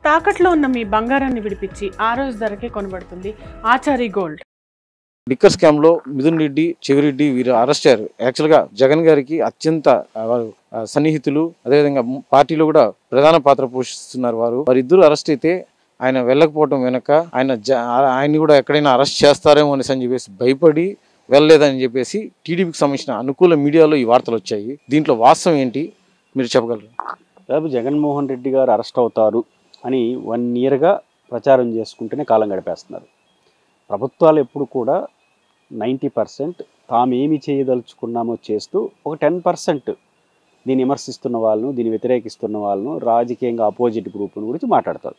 తాకట్లో ఉన్న మీ బంగారాన్ని విడిపించి ఆ రోజు ధరకే కొనబడుతుంది ఆచారి గోల్డ్. లిక్కర్ స్కామ్ లో మిథున్ రెడ్డి, చెవిరెడ్డి వీరు అరెస్ట్ అయ్యారు. యాక్చువల్ గా జగన్ గారికి అత్యంత సన్నిహితులు, అదేవిధంగా పార్టీలో కూడా ప్రధాన పాత్ర పోషిస్తున్నారు. వారిద్దరూ అరెస్ట్ అయితే ఆయన వెళ్ళకపోవడం వెనక ఆయన్ని కూడా ఎక్కడైనా అరెస్ట్ చేస్తారేమో అని చెప్పేసి భయపడి వెళ్ళలేదని చెప్పేసి టీడీపీకి సంబంధించిన అనుకూల మీడియాలో ఈ వార్తలు వచ్చాయి. దీంట్లో వాస్తవం ఏంటి మీరు చెప్పగలరు? రేపు జగన్మోహన్ రెడ్డి గారు అరెస్ట్ అవుతారు అని 1 yearగా ప్రచారం చేసుకుంటూనే కాలం గడిపేస్తున్నారు. ప్రభుత్వాలు ఎప్పుడు కూడా 90% తాము ఏమి చేయదలుచుకున్నామో చేస్తూ ఒక 10% దీన్ని విమర్శిస్తున్న వాళ్ళను, దీన్ని వ్యతిరేకిస్తున్న వాళ్ళను, రాజకీయంగా అపోజిట్ గ్రూపుల గురించి మాట్లాడతారు.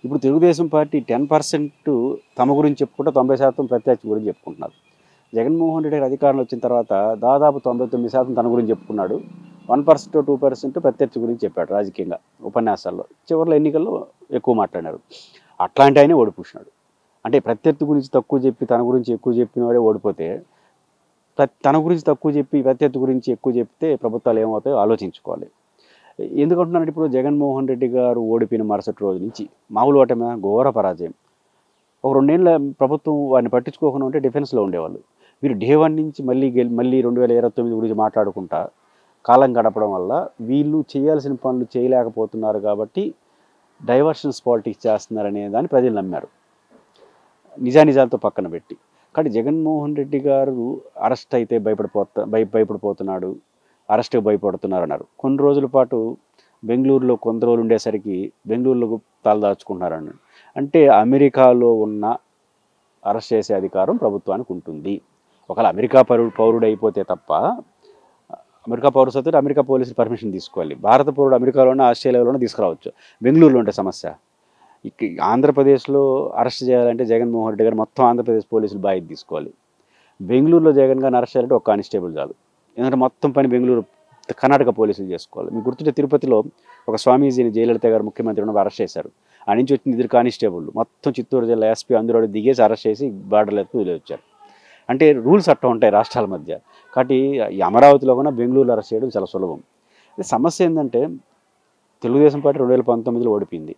ఇప్పుడు తెలుగుదేశం పార్టీ 10% తమ గురించి చెప్పుకుంటే 90% ప్రత్యర్థి గురించి చెప్పుకుంటున్నారు. జగన్మోహన్ రెడ్డి గారు అధికారంలో వచ్చిన తర్వాత దాదాపు 99% తన గురించి చెప్పుకున్నాడు. 1% 2% ప్రత్యర్థి గురించి చెప్పాడు రాజకీయంగా ఉపన్యాసాల్లో. చివరిలో ఎన్నికల్లో ఎక్కువ మాట్లాడారు. అట్లాంటి ఆయనే ఓడిపూసినాడు. అంటే ప్రత్యర్థి గురించి తక్కువ చెప్పి తన గురించి ఎక్కువ చెప్పిన వాడే ఓడిపోతే, తన గురించి తక్కువ చెప్పి ప్రత్యర్థి గురించి ఎక్కువ చెప్తే ప్రభుత్వాలు ఏమవుతాయో ఆలోచించుకోవాలి. ఎందుకంటున్నారంటే ఇప్పుడు జగన్మోహన్ రెడ్డి గారు ఓడిపోయిన మరుసటి రోజు నుంచి మామూలు ఓటమే, ఘోర పరాజయం. ఒక 2 ఏళ్ళ ప్రభుత్వం వారిని పట్టించుకోకుండా ఉంటే డిఫెన్స్లో ఉండేవాళ్ళు. వీరు డే 1 నుంచి మళ్ళీ 2029 గురించి మాట్లాడుకుంటా కాలం గడపడం వల్ల వీళ్ళు చేయాల్సిన పనులు చేయలేకపోతున్నారు కాబట్టి డైవర్షన్స్ పాలిటిక్స్ చేస్తున్నారనే దాన్ని ప్రజలు నమ్మారు, నిజానిజాలతో పక్కన పెట్టి. కానీ జగన్మోహన్ రెడ్డి గారు అరెస్ట్ అయితే భయపడిపోతున్నాడు, అరెస్ట్కి భయపడుతున్నారు అన్నారు. కొన్ని రోజుల పాటు బెంగళూరులో కొంత రోజులు ఉండేసరికి బెంగళూరులో తలదాచుకుంటున్నారని. అంటే అమెరికాలో ఉన్న అరెస్ట్ చేసే అధికారం ప్రభుత్వానికి ఉంటుంది. ఒకవేళ అమెరికా పౌరుడు అయిపోతే తప్ప, అమెరికా పౌరసత్వం అమెరికా పోలీసులు పర్మిషన్ తీసుకోవాలి. భారత పౌరుడు అమెరికాలోనే, ఆస్ట్రేలియాలోనే తీసుకురావచ్చు. బెంగళూరులో ఉంటే సమస్య. ఆంధ్రప్రదేశ్లో అరెస్ట్ చేయాలంటే జగన్మోహన్ రెడ్డి గారు మొత్తం ఆంధ్రప్రదేశ్ పోలీసులు బాధ్యత తీసుకోవాలి. బెంగళూరులో జగన్ గారిని అరెస్ట్ చేయాలంటే ఒక కానిస్టేబుల్ చాలు. ఎందుకంటే మొత్తం పని బెంగళూరు కర్ణాటక పోలీసులు చేసుకోవాలి. మీకు గుర్తుంటే తిరుపతిలో ఒక స్వామీజీని జయలలిత గారు ముఖ్యమంత్రి ఉన్నప్పుడు అరెస్ట్ చేశారు. ఆ నుంచి వచ్చిన 2 కానిస్టేబుల్ మొత్తం చిత్తూరు జిల్లా ఎస్పీ అందరూ దిగేసి అరెస్ట్ చేసి బార్డర్లు ఎత్తుకు వదిలేవచ్చారు. అంటే రూల్స్ అట్లా ఉంటాయి రాష్ట్రాల మధ్య. కాబట్టి ఈ అమరావతిలో కన్నా బెంగళూరులో అరెస్ట్ చేయడం చాలా సులభం. సమస్య ఏంటంటే తెలుగుదేశం పార్టీ 2019లో ఓడిపోయింది.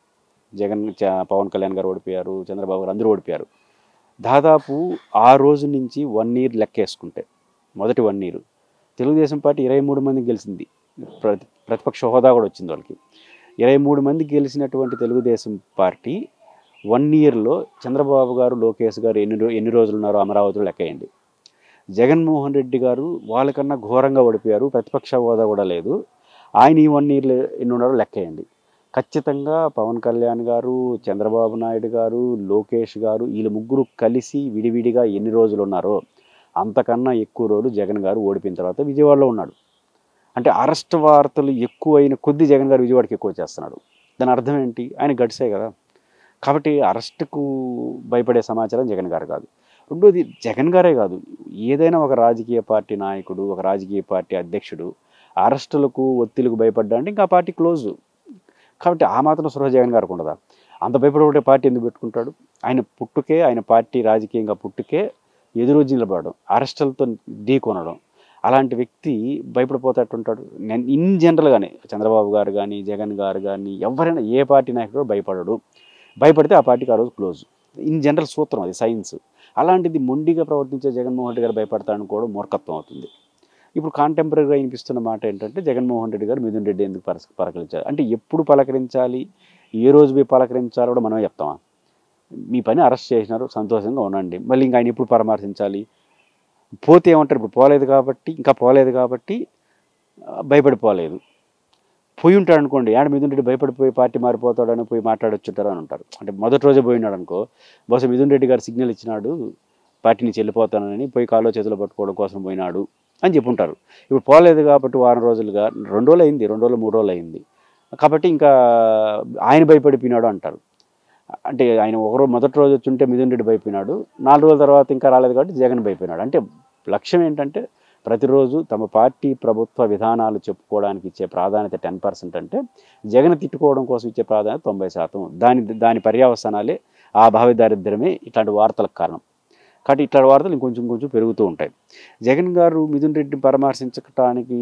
పవన్ కళ్యాణ్ గారు ఓడిపోయారు, చంద్రబాబు గారు అందరూ ఓడిపోయారు. దాదాపు ఆ రోజు నుంచి 1 year లెక్కేసుకుంటే, మొదటి 1 year తెలుగుదేశం పార్టీ 23 మందికి గెలిచింది. ప్రతిపక్ష హోదా కూడా వచ్చింది వాళ్ళకి. 23 మంది గెలిచినటువంటి తెలుగుదేశం పార్టీ 1 yearలో చంద్రబాబు గారు, లోకేష్ గారు ఎన్ని రోజులు ఉన్నారో అమరావతిలో లెక్కేయండి. జగన్మోహన్ రెడ్డి గారు వాళ్ళకన్నా ఘోరంగా ఓడిపోయారు, ప్రతిపక్ష హోదా కూడా లేదు. ఆయన ఈ 1 yearలో ఎన్ని ఉన్నారో లెక్కేయండి. ఖచ్చితంగా పవన్ కళ్యాణ్ గారు, చంద్రబాబు నాయుడు గారు, లోకేష్ గారు వీళ్ళు ముగ్గురు కలిసి విడివిడిగా ఎన్ని రోజులు ఉన్నారో అంతకన్నా ఎక్కువ రోజులు జగన్ గారు ఓడిపోయిన తర్వాత విజయవాడలో ఉన్నాడు. అంటే అరెస్ట్ వార్తలు ఎక్కువైన కొద్ది జగన్ గారు విజయవాడకి ఎక్కువ చేస్తున్నాడు. దాని అర్థం ఏంటి? ఆయన గడిసే కదా. కాబట్టి అరెస్టుకు భయపడే సమాచారం జగన్ గారు కాదు. రెండోది, జగన్ గారే కాదు, ఏదైనా ఒక రాజకీయ పార్టీ నాయకుడు, ఒక రాజకీయ పార్టీ అధ్యక్షుడు అరెస్టులకు, ఒత్తిళ్లకు భయపడ్డా అంటే ఇంకా పార్టీ క్లోజు. కాబట్టి ఆ మాత్రం స్పృహ జగన్ గారికి ఉండదా? అంత భయపడే పార్టీ ఎందుకు పెట్టుకుంటాడు? ఆయన పార్టీ రాజకీయంగా పుట్టుకే ఎదురోజు నిలబడడం, అరెస్టులతో ఢీకొనడం. అలాంటి వ్యక్తి భయపడిపోతేట్టుంటాడు? నేను ఇన్ జనరల్గానే చంద్రబాబు గారు కానీ, జగన్ గారు కానీ, ఎవరైనా ఏ పార్టీ నాయకుడు భయపడడు. భయపడితే ఆ పార్టీకి ఆ రోజు క్లోజ్. ఇన్ జనరల్ సూత్రం, అది సైన్స్. అలాంటిది మొండిగా ప్రవర్తించే జగన్మోహన్ రెడ్డి గారు భయపడతాడని కూడా మూర్ఖత్వం అవుతుంది. ఇప్పుడు కాంటెంపరీగా వినిపిస్తున్న మాట ఏంటంటే జగన్మోహన్ రెడ్డి గారు మిథున్ రెడ్డి ఎందుకు పలకరించాలి అంటే, ఎప్పుడు పలకరించాలి, ఏ రోజు పోయి పలకరించాలో కూడా మనమే చెప్తామా? మీ పని అరెస్ట్ చేసినారు, సంతోషంగా ఉండండి. మళ్ళీ ఇంకా ఆయన ఎప్పుడు పరామర్శించాలి? పోతే ఏమంటారు? ఇప్పుడు పోలేదు కాబట్టి భయపడిపోలేదు. పోయి ఉంటాడు అనుకోండి, మిథున్ రెడ్డి భయపడిపోయి పార్టీ మారిపోతాడని పోయి మాట్లాడొచ్చుంటారు అని అంటారు. అంటే మొదటి రోజే పోయినాడు అనుకో, బహుశా మిథున్ రెడ్డి గారు సిగ్నల్ ఇచ్చినాడు పార్టీ నుంచి వెళ్ళిపోతానని, పోయి కాలో చేతులు పట్టుకోవడం కోసం పోయినాడు అని చెప్పుంటారు. ఇప్పుడు పోలేదు కాబట్టి వారం రోజులుగా 2 రోజులు అయింది, 2 రోజులు 3 రోజులు అయింది కాబట్టి ఇంకా ఆయన భయపడిపోయినాడు అంటారు. అంటే ఆయన మొదటి రోజు వచ్చి ఉంటే మిథున్ రెడ్డి భయపోయినాడు, 4 రోజుల తర్వాత ఇంకా రాలేదు కాబట్టి జగన్ భయపోయినాడు. అంటే లక్ష్యం ఏంటంటే ప్రతిరోజు తమ పార్టీ ప్రభుత్వ విధానాలు చెప్పుకోవడానికి ఇచ్చే ప్రాధాన్యత 10% అంటే జగన్ తిట్టుకోవడం కోసం ఇచ్చే ప్రాధాన్యత 90%. దాని పర్యవసానాలే ఆ భావిదారిద్ర్యమే ఇట్లాంటి వార్తలకు కారణం. కాబట్టి ఇట్లాంటి వార్తలు ఇంకొంచెం పెరుగుతూ ఉంటాయి. జగన్ గారు మిథున్ రెడ్డిని పరామర్శించడానికి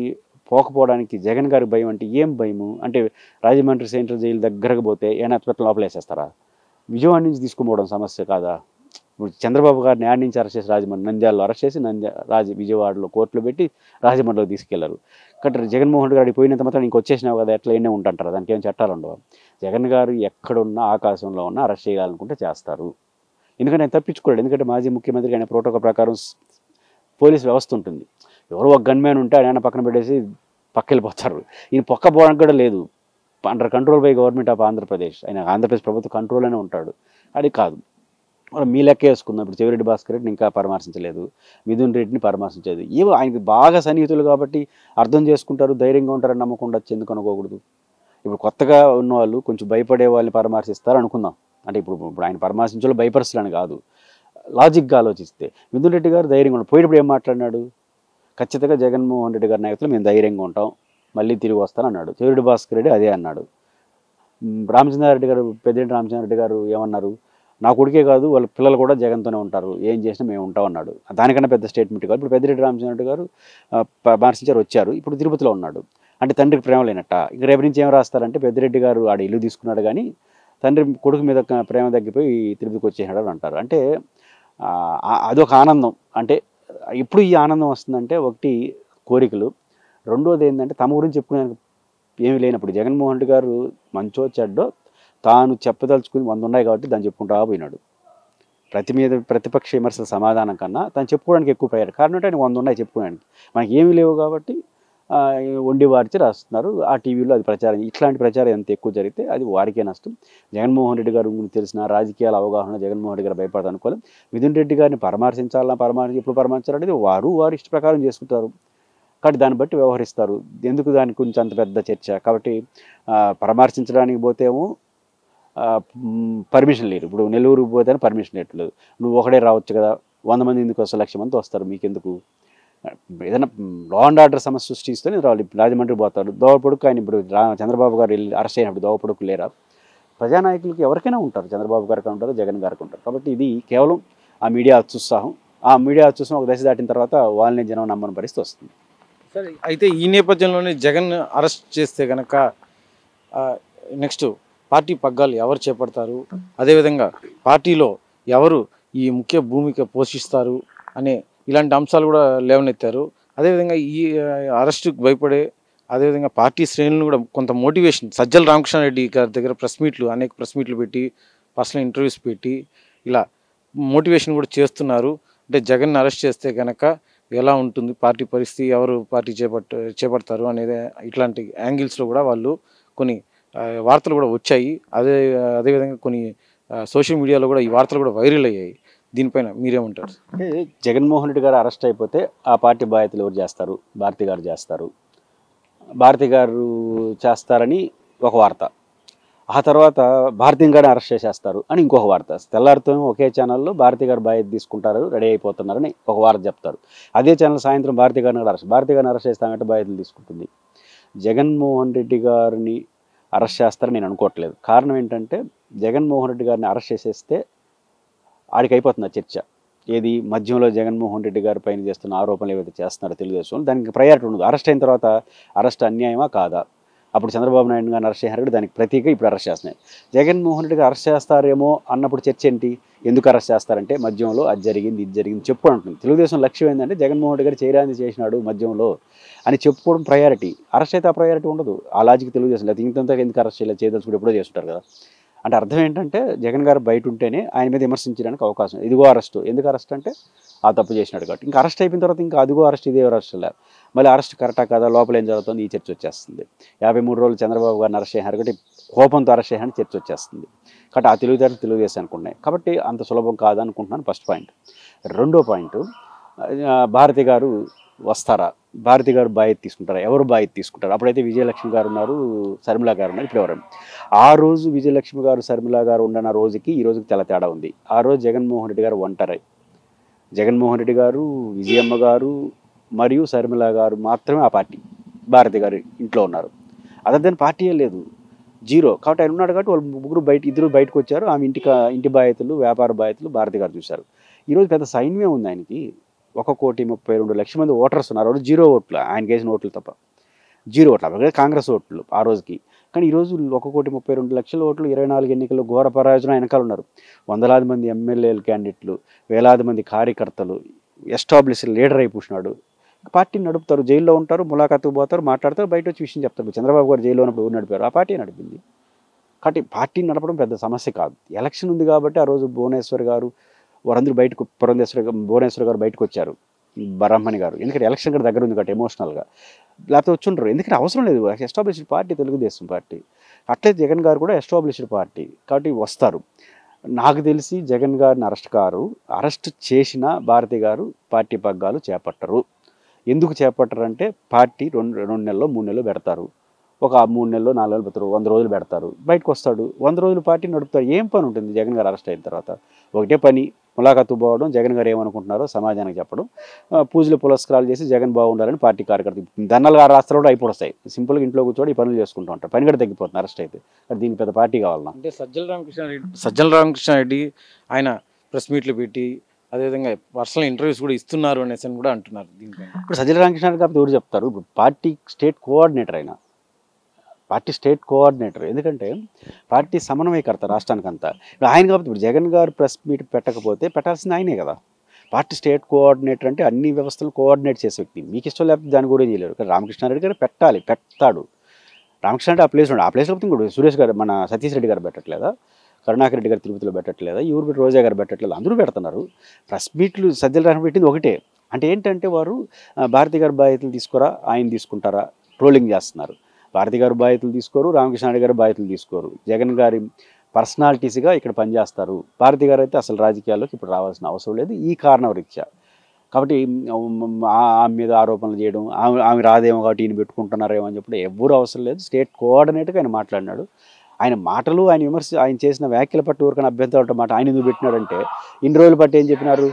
పోకపోవడానికి జగన్ గారికి భయం అంటే ఏం భయము అంటే రాజమండ్రి సెంట్రల్ జైలు దగ్గరకు పోతే ఏమైనా హాస్పిటల్ లోపల వేసేస్తారా? విజయవాడ నుంచి తీసుకుపోవడం సమస్య కాదా? ఇప్పుడు చంద్రబాబు గారిని యాడ్ నుంచి అరెస్ట్ చేసి రాజమండ్రి నంద్యాలలో అరెస్ట్ చేసి విజయవాడలో కోర్టులో పెట్టి రాజమండ్రిలో తీసుకెళ్లారు. కాబట్టి జగన్మోహన్ రెడ్డి గారికి పోయినంత మాత్రం ఇంక వచ్చేసినావు కదా ఎట్లా ఎన్నే ఉంటుంటారు, దానికి ఏం చట్టాలు ఉండవు. జగన్ గారు ఎక్కడున్నా ఆకాశంలో ఉన్నా అరెస్ట్ చేయాలనుకుంటే చేస్తారు. ఎందుకంటే ఆయన తప్పించుకోలేడు. ఎందుకంటే మాజీ ముఖ్యమంత్రికి ఆయన ప్రోటోకాల్ ప్రకారం పోలీస్ వ్యవస్థ ఉంటుంది. ఎవరో ఒక గన్మ్యాన్ ఉంటే ఆయన పక్కన పెట్టేసి పక్కెళ్ళిపోతారు. ఈయన పోవడానికి కూడా లేదు. Under control by government of Andhra Pradesh. ఆయన ఆంధ్రప్రదేశ్ ప్రభుత్వ కంట్రోల్లోనే ఉంటాడు. అది కాదు మీ లెక్క వేసుకుందాం. ఇప్పుడు చెవిరెడ్డి భాస్కర్ రెడ్డిని ఇంకా పరామర్శించలేదు, మిథున్ రెడ్డిని పరామర్శించలేదు. ఏవో ఆయనకి బాగా సన్నిహితులు కాబట్టి అర్థం చేసుకుంటారు, ధైర్యంగా ఉంటారని నమ్మకం ఉండొచ్చు. ఎందుకు అనుకోకూడదు? ఇప్పుడు కొత్తగా ఉన్న వాళ్ళు కొంచెం భయపడే వాళ్ళని పరామర్శిస్తారు అనుకుందాం. అంటే ఇప్పుడు ఆయన పరామర్శించాలో భయపరుస్తారని కాదు, లాజిక్గా ఆలోచిస్తే మిథున్ రెడ్డి గారు ధైర్యంగా ఉంటారు. పోయేటప్పుడు ఏం మాట్లాడినాడు? ఖచ్చితంగా జగన్మోహన్ రెడ్డి గారి నాయకులు మేము ధైర్యంగా ఉంటాం, మళ్ళీ తిరిగి వస్తాను అన్నాడు. చెవిరెడ్డి భాస్కర్ రెడ్డి అదే అన్నాడు. రామచంద్రారెడ్డి గారు, పెద్దిరెడ్డి రామచంద్రారెడ్డి గారు ఏమన్నారు? నా కొడుకే కాదు వాళ్ళ పిల్లలు కూడా జగన్తోనే ఉంటారు, ఏం చేసినా మేము ఉంటాం అన్నాడు. దానికన్నా పెద్ద స్టేట్మెంట్ కాదు. ఇప్పుడు పెద్దిరెడ్డి రామచంద్రారెడ్డి గారు పరామర్శించారు, వచ్చారు, ఇప్పుడు తిరుపతిలో ఉన్నాడు. అంటే తండ్రికి ప్రేమ లేనట్ట. ఇక రేపు నుంచి ఏం రాస్తారంటే పెద్దిరెడ్డి గారు ఆడ ఇల్లు తీసుకున్నాడు కానీ తండ్రి కొడుకు మీద ప్రేమ తగ్గిపోయి తిరుపతికి వచ్చేసాడు అని అంటారు. అంటే అదొక ఆనందం. అంటే ఇప్పుడు ఈ ఆనందం వస్తుందంటే ఒకటి కోరికలు, రెండోది ఏంటంటే తమ గురించి చెప్పుకునే ఏమీ లేనప్పుడు. జగన్మోహన్ రెడ్డి గారు మంచో చెడ్డో తాను చెప్పదలుచుకుని 100 ఉన్నాయి కాబట్టి దాన్ని చెప్పుకుంటా పోయినాడు. ప్రతిపక్ష విమర్శల సమాధానం కన్నా తను చెప్పుకోవడానికి ఎక్కువ ప్రయారు. కారణం అంటే ఆయన 100 ఉన్నాయి చెప్పుకోవడానికి, మనకి ఏమీ లేవు కాబట్టి వండి వారిచి రాస్తున్నారు. ఆ టీవీలో అది ప్రచారం, ఇట్లాంటి ప్రచారం ఎంత ఎక్కువ జరిగితే అది వారికే నష్టం. జగన్మోహన్ రెడ్డి గారు గురించి తెలిసిన రాజకీయాల అవగాహన జగన్మోహన్ రెడ్డి గారు భయపడదు అనుకోవాలి. మిథున్ రెడ్డి గారిని పరామర్శించాలని ఎప్పుడు పరామర్శించాలనేది వారి ఇష్ట ప్రకారం చేసుకుంటారు కాబట్టి దాన్ని బట్టి వ్యవహరిస్తారు. ఎందుకు దాని గురించి అంత పెద్ద చర్చ? కాబట్టి పరామర్శించడానికి పోతేమో పర్మిషన్ లేరు. ఇప్పుడు నెల్లూరుకు పోతే పర్మిషన్ లేదు. నువ్వు ఒకడే రావచ్చు కదా, 100 మంది ఎందుకు వస్తారు, 1,00,000 మంది వస్తారు, మీకెందుకు? ఏదైనా లా అండ్ ఆర్డర్ సమస్య సృష్టిస్తేనే రావాలి. రాజమండ్రి పోతారు, దోవపొడుకు ఆయన ఇప్పుడు చంద్రబాబు గారు వెళ్ళి అరెస్ట్ అయినప్పుడు దోవపొడుకు లేరా? ప్రజానాయకులకు ఎవరికైనా ఉంటారు, చంద్రబాబు గారికి ఉంటారు, జగన్ గారికి ఉంటారు. కాబట్టి ఇది కేవలం ఆ మీడియా అత్యుత్సాహం. ఆ మీడియా అత్యుత్సాహం ఒక దశ దాటిన తర్వాత వాళ్ళని జనం నమ్మని పరిస్థితి వస్తుంది. సరే, అయితే ఈ నేపథ్యంలోనే జగన్ అరెస్ట్ చేస్తే కనుక నెక్స్ట్ పార్టీ పగ్గాలు ఎవరు చేపడతారు, అదేవిధంగా పార్టీలో ఎవరు ఈ ముఖ్య భూమిక పోషిస్తారు అనే ఇలాంటి అంశాలు కూడా లేవనెత్తారు. అదేవిధంగా ఈ అరెస్టుకు భయపడే అదేవిధంగా పార్టీ శ్రేణులను కూడా కొంత మోటివేషన్, సజ్జల రామకృష్ణారెడ్డి గారి దగ్గర అనేక ప్రెస్ మీట్లు పెట్టి పర్సనల్ ఇంటర్వ్యూస్ పెట్టి ఇలా మోటివేషన్ కూడా చేస్తున్నారు. అంటే జగన్ అరెస్ట్ చేస్తే కనుక ఎలా ఉంటుంది పార్టీ పరిస్థితి, ఎవరు పార్టీ చేపడతారు అనేది ఇట్లాంటి యాంగిల్స్లో కూడా వాళ్ళు కొన్ని వార్తలు కూడా వచ్చాయి. అదేవిధంగా కొన్ని సోషల్ మీడియాలో కూడా ఈ వార్తలు కూడా వైరల్ అయ్యాయి. దీనిపైన మీరేమంటారు? అంటే జగన్మోహన్ రెడ్డి గారు అరెస్ట్ అయిపోతే ఆ పార్టీ బాధ్యతలు ఎవరు చేస్తారు? భారతి గారు చేస్తారు. భారతి గారు చేస్తారని ఒక వార్త, ఆ తర్వాత భారతి గారిని అరెస్ట్ చేసేస్తారు అని ఇంకొక వార్త. తెల్లారితో ఒకే ఛానల్లో భారతి గారు బాధ్యత తీసుకుంటారు, రెడీ అయిపోతున్నారని ఒక వార్త చెప్తారు. అదే ఛానల్ సాయంత్రం భారతి గారిని అరెస్ట్ చేస్తామంటే బాధ్యతలు తీసుకుంటుంది. జగన్మోహన్ రెడ్డి గారిని అరెస్ట్ చేస్తారని నేను అనుకోవట్లేదు. కారణం ఏంటంటే జగన్మోహన్ రెడ్డి గారిని అరెస్ట్ చేసేస్తే ఆడికి అయిపోతుంది ఆ చర్చ. ఏది మధ్యంలో జగన్మోహన్ రెడ్డి గారి పైన చేస్తున్న ఆరోపణలు ఏవైతే చేస్తున్నారో తెలుగుదేశం, దానికి ప్రయారిటీ ఉండదు. అరెస్ట్ అయిన తర్వాత అరెస్ట్ అన్యాయమా కాదా? అప్పుడు చంద్రబాబు నాయుడు గారిని అరెస్ట్ చేశారు, దానికి ప్రతీక ఇప్పుడు అరెస్ట్ చేస్తున్నాయి. జగన్మోహన్ రెడ్డి గారు అరెస్ట్ చేస్తారేమో అన్నప్పుడు చర్చ ఏంటి? ఎందుకు అరెస్ట్ చేస్తారంటే మద్యంలో అది జరిగింది ఇది జరిగింది చెప్పుకుంటుంది. తెలుగుదేశం లక్ష్యం ఏంటంటే జగన్మోహన్ రెడ్డి గారు చేయరాని చేసినాడు మద్యంలో అని చెప్పుకోవడం ప్రయారిటీ. అరెస్ట్ అయితే ఆ ప్రయారిటీ ఉండదు. ఆ లాజిక్ తెలుగుదేశం లేదు. ఇంతంతా ఎందుకు అరెస్ట్ చేయదలుచుకుంటే ఎప్పుడో చేస్తుంటారు కదా. అంటే అర్థం ఏంటంటే జగన్ గారు బయట ఉంటేనే ఆయన మీద విమర్శించడానికి అవకాశం. ఇదిగో అరెస్ట్, ఎందుకు అరెస్ట్ అంటే ఆ తప్పు చేసినాడు కాబట్టి. ఇంకా అరెస్ట్ అయిపోయిన తర్వాత ఇంకా అదిగో అరెస్ట్ ఇదే అరెస్ట్ లేదు. మళ్ళీ అరెస్ట్ కరెక్టా కదా, లోపల ఏం జరుగుతుంది ఈ చర్చ వచ్చేస్తుంది. 53 రోజులు చంద్రబాబు గారిని అరెస్ట్ చేశారు కాబట్టి కోపంతో అరెస్ట్ చేశారని చర్చ వచ్చేస్తుంది. కాబట్టి ఆ తెలుగుదేశానికి ఉన్నాయి కాబట్టి అంత సులభం కాదనుకుంటున్నాను. First point. రెండో పాయింట్, భారతి గారు వస్తారా, భారతి గారు బాధ్యత తీసుకుంటారా, ఎవరు బాధ్యత తీసుకుంటారు? అప్పుడైతే విజయలక్ష్మి గారు ఉన్నారు, శర్మిల గారు ఉన్నారు. ఇప్పుడు ఎవరు? ఆ రోజు విజయలక్ష్మి గారు శర్మిల గారు ఉన్న రోజుకి ఈ రోజుకి తెల్ల తేడా ఉంది. ఆ రోజు జగన్మోహన్ రెడ్డి గారు ఒంటరి. జగన్మోహన్ రెడ్డి గారు, విజయమ్మ గారు మరియు శర్మిల గారు మాత్రమే ఆ పార్టీ. భారతి గారు ఇంట్లో ఉన్నారు. అదర్ పార్టీయే లేదు, జీరో. కాబట్టి ఆయన ఉన్నాడు కాబట్టి వాళ్ళు ముగ్గురు ఇద్దరు బయటకు వచ్చారు. ఆమె ఇంటి బాధ్యతలు, వ్యాపార బాధ్యతలు భారతి గారు చూశారు. ఈరోజు పెద్ద సైన్యం ఉంది ఆయనకి. 1,32,00,000 మంది ఓటర్స్ ఉన్నారు. జీరో ఓట్లు, ఆయనకి వేసిన ఓట్లు తప్ప. 0 ఓట్లు, అవి కాంగ్రెస్ ఓట్లు ఆ రోజుకి. కానీ ఈరోజు 1,32,00,000 ఓట్లు 24 ఎన్నికల్లో ఘోర పరాజయం వెనకాల ఉన్నారు. వందలాది మంది ఎమ్మెల్యేలు క్యాండిడేట్లు, వేలాది మంది కార్యకర్తలు, ఎస్టాబ్లిష్ లీడర్ అయి కూర్చున్నాడు. పార్టీని నడుపుతారు, జైల్లో ఉంటారు, ములాఖాతుకు పోతారు, మాట్లాడతారు, బయట వచ్చి విషయం చెప్తారు. చంద్రబాబు గారు జైల్లో ఉన్నప్పుడు ఎవరు నడిపారు? ఆ పార్టీ నడిపింది. కాబట్టి పార్టీని నడపడం పెద్ద సమస్య కాదు. ఎలక్షన్ ఉంది కాబట్టి ఆ రోజు భువనేశ్వర్ గారు వారందరూ బయటకు, భువనేశ్వర్ గారు బయటకు వచ్చారు, బ్రహ్మణి గారు, ఎందుకంటే ఎలక్షన్ కూడా దగ్గర ఉంది కాబట్టి ఎమోషనల్గా, లేకపోతే వచ్చి ఉండరు. ఎందుకంటే అవసరం లేదు, ఎస్టాబ్లిష్డ్ పార్టీ తెలుగుదేశం పార్టీ. అట్లే జగన్ గారు కూడా ఎస్టాబ్లిష్డ్ పార్టీ కాబట్టి వస్తారు. నాకు తెలిసి జగన్ గారిని అరెస్ట్ చేసిన భారతి గారు పార్టీ పగ్గాలు చేపట్టరు. ఎందుకు చేపట్టరు అంటే పార్టీ 2 నెలలు 3 నెలలు పెడతారు, ఒక 3 నెలలు 4 నెలలు పెడతారు, 100 రోజులు పెడతారు, బయటకు వస్తాడు, 100 రోజులు పార్టీ నడుపుతారు. ఏం పని ఉంటుంది జగన్ గారు అరెస్ట్ అయిన తర్వాత? ఒకటే పని, ములాఖాతు పోవడం, జగన్ గారు ఏమనుకుంటున్నారో సమాజానికి చెప్పడం, పూజలు పురస్కారాలు చేసి జగన్ బాగుండాలని పార్టీ కార్యకర్తలు దండలు గారు రాస్తారు కూడా అయిపోతాయి. సింపుల్గా ఇంట్లో కూర్చోడి ఈ పనులు చేసుకుంటూ ఉంటారు, పని కూడా తగ్గిపోతుంది అరెస్ట్ అయితే. దీనికి పెద్ద పార్టీ కావాలన్నా? అంటే సజ్జల రామకృష్ణారెడ్డి ఆయన ప్రెస్ మీట్లు పెట్టి అదేవిధంగా పర్సనల్ ఇంటర్వ్యూస్ కూడా ఇస్తున్నారు అనేసి కూడా అంటున్నారు. దీనిపైన ఇప్పుడు సజ్జల రామకృష్ణారెడ్డి కాబట్టి ఎవరు చెప్తారు? ఇప్పుడు పార్టీ స్టేట్ కోఆర్డినేటర్ అయినా, పార్టీ స్టేట్ కోఆర్డినేటర్, ఎందుకంటే పార్టీ సమన్వయకర్త రాష్ట్రానికి అంతా. ఇప్పుడు ఆయన కాబట్టి ఇప్పుడు జగన్ గారు ప్రెస్ మీట్ పెట్టాల్సింది ఆయనే కదా. పార్టీ స్టేట్ కోఆర్డినేటర్ అంటే అన్ని వ్యవస్థలు కోఆర్డినేట్ చేసే వ్యక్తి. మీకు ఇష్టం లేకపోతే దాన్ని కూడా చేయలేరు. కానీ రామకృష్ణారెడ్డి గారు పెడతాడు. రామకృష్ణారెడ్డి ఆ ప్లేస్లో కూడా సురేష్ గారు, మన సతీష్ రెడ్డి గారు పెట్టట్లేదా? కరుణాకర్ రెడ్డి గారు తిరుపతిలో పెట్టట్లేదా? ఎవరు పెట్టి రోజా గారు పెట్టట్లేదు, అందరూ పెడుతున్నారు. ప్రెస్ మీట్లు సజ్జల రామకృష్ణ పెట్టింది ఒకటే. అంటే ఏంటంటే వారు భారతి గారు బాధ్యతలు తీసుకోరా, ఆయన తీసుకుంటారా, ట్రోలింగ్ చేస్తున్నారు. భారతి గారు బాధ్యతలు తీసుకోరు, రామకృష్ణారెడ్డి గారు బాధ్యతలు తీసుకోరు. జగన్ గారి పర్సనాలిటీస్గా ఇక్కడ పనిచేస్తారు. భారతి గారు అయితే అసలు రాజకీయాల్లోకి ఇప్పుడు రావాల్సిన అవసరం లేదు ఈ కారణం రీత్యా. కాబట్టి ఆమె మీద ఆరోపణలు చేయడం, ఆమె రాదేమో కాబట్టి ఈయన పెట్టుకుంటున్నారేమో అని చెప్పడం ఎవ్వరూ అవసరం లేదు. స్టేట్ కోఆర్డినేటర్గా ఆయన మాట్లాడినాడు. ఆయన మాటలు, ఆయన చేసిన వ్యాఖ్యల పట్టు ఎవరికైనా అభ్యంతరం మాట ఆయన ఎందుకు పెట్టినాడంటే, ఇన్ని రోజులు బట్టి ఏం చెప్పినారు?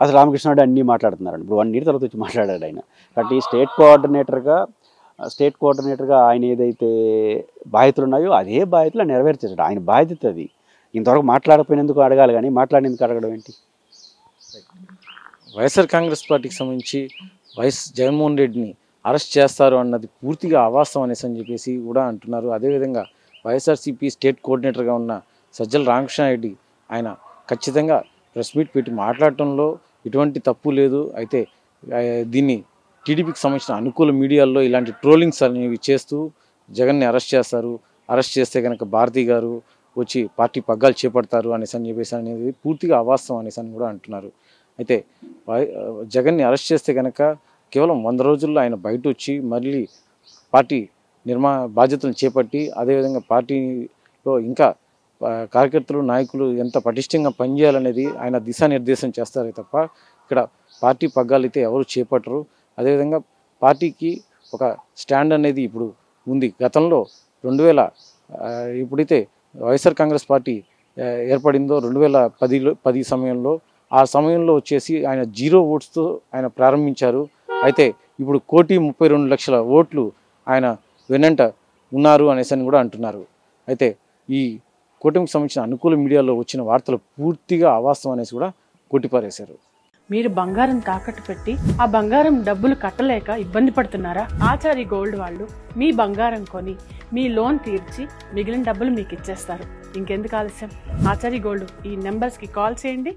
అసలు రామకృష్ణారెడ్డి అన్నీ మాట్లాడుతున్నారు. ఇప్పుడు 1 year తర్వాత వచ్చి మాట్లాడాడు ఆయన. కాబట్టి స్టేట్ కోఆర్డినేటర్గా ఆయన ఏదైతే బాధ్యతలు ఉన్నాయో అదే బాధ్యతలు నెరవేర్చేసాడు. ఆయన బాధ్యత అది. ఇంతవరకు మాట్లాడకపోయినందుకు అడగాలి, కానీ మాట్లాడినందుకు అడగడం ఏంటి? వైఎస్ఆర్ కాంగ్రెస్ పార్టీకి సంబంధించి జగన్మోహన్ రెడ్డిని అరెస్ట్ చేస్తారు అన్నది పూర్తిగా అవాస్తవం అనేసి అని చెప్పేసి కూడా అంటున్నారు. అదేవిధంగా వైఎస్ఆర్సీపీ స్టేట్ కోఆర్డినేటర్గా ఉన్న సజ్జల రామకృష్ణారెడ్డి ఆయన ఖచ్చితంగా ప్రెస్ మీట్ పెట్టి మాట్లాడటంలో ఎటువంటి తప్పు లేదు. అయితే దీన్ని టీడీపీకి సంబంధించిన అనుకూల మీడియాల్లో ఇలాంటి ట్రోలింగ్స్ అనేవి చేస్తూ జగన్ని అరెస్ట్ చేస్తారు, అరెస్ట్ చేస్తే కనుక భారతి గారు వచ్చి పార్టీ పగ్గాలు చేపడతారు అనేసి అని చెప్పేసి అనేది పూర్తిగా అవాస్తవం అనేసి అని కూడా అంటున్నారు. అయితే జగన్ని అరెస్ట్ చేస్తే కనుక కేవలం 100 రోజుల్లో ఆయన బయట వచ్చి మళ్ళీ పార్టీ బాధ్యతలను చేపట్టి అదేవిధంగా పార్టీలో ఇంకా కార్యకర్తలు, నాయకులు ఎంత పటిష్టంగా పనిచేయాలనేది ఆయన దిశానిర్దేశం చేస్తారే తప్ప ఇక్కడ పార్టీ పగ్గాలు అయితే ఎవరు చేపట్టరు. అదేవిధంగా పార్టీకి ఒక స్టాండ్ అనేది ఇప్పుడు ఉంది. గతంలో 2000 ఇప్పుడైతే వైఎస్ఆర్ కాంగ్రెస్ పార్టీ ఏర్పడిందో 2010 సమయంలో, ఆ సమయంలో వచ్చేసి ఆయన 0 ఓట్స్తో ఆయన ప్రారంభించారు. అయితే ఇప్పుడు 1,32,00,000 ఓట్లు ఆయన వెనంట ఉన్నారు అనేసి అని కూడా అంటున్నారు. అయితే ఈ కూటమికి సంబంధించిన అనుకూల మీడియాలో వచ్చిన వార్తలు పూర్తిగా అవాస్తవం అనేసి కూడా కొట్టిపారేశారు. మీరు బంగారం తాకట్టు పెట్టి ఆ బంగారం డబ్బులు కట్టలేక ఇబ్బంది పడుతున్నారా? ఆచారి గోల్డ్ వాళ్ళు మీ బంగారం కొని మీ లోన్ తీర్చి మిగిలిన డబ్బులు మీకు ఇచ్చేస్తారు. ఇంకెందుకు ఆలస్యం? ఆచారి గోల్డ్ ఈ నెంబర్స్కి కాల్ చేయండి.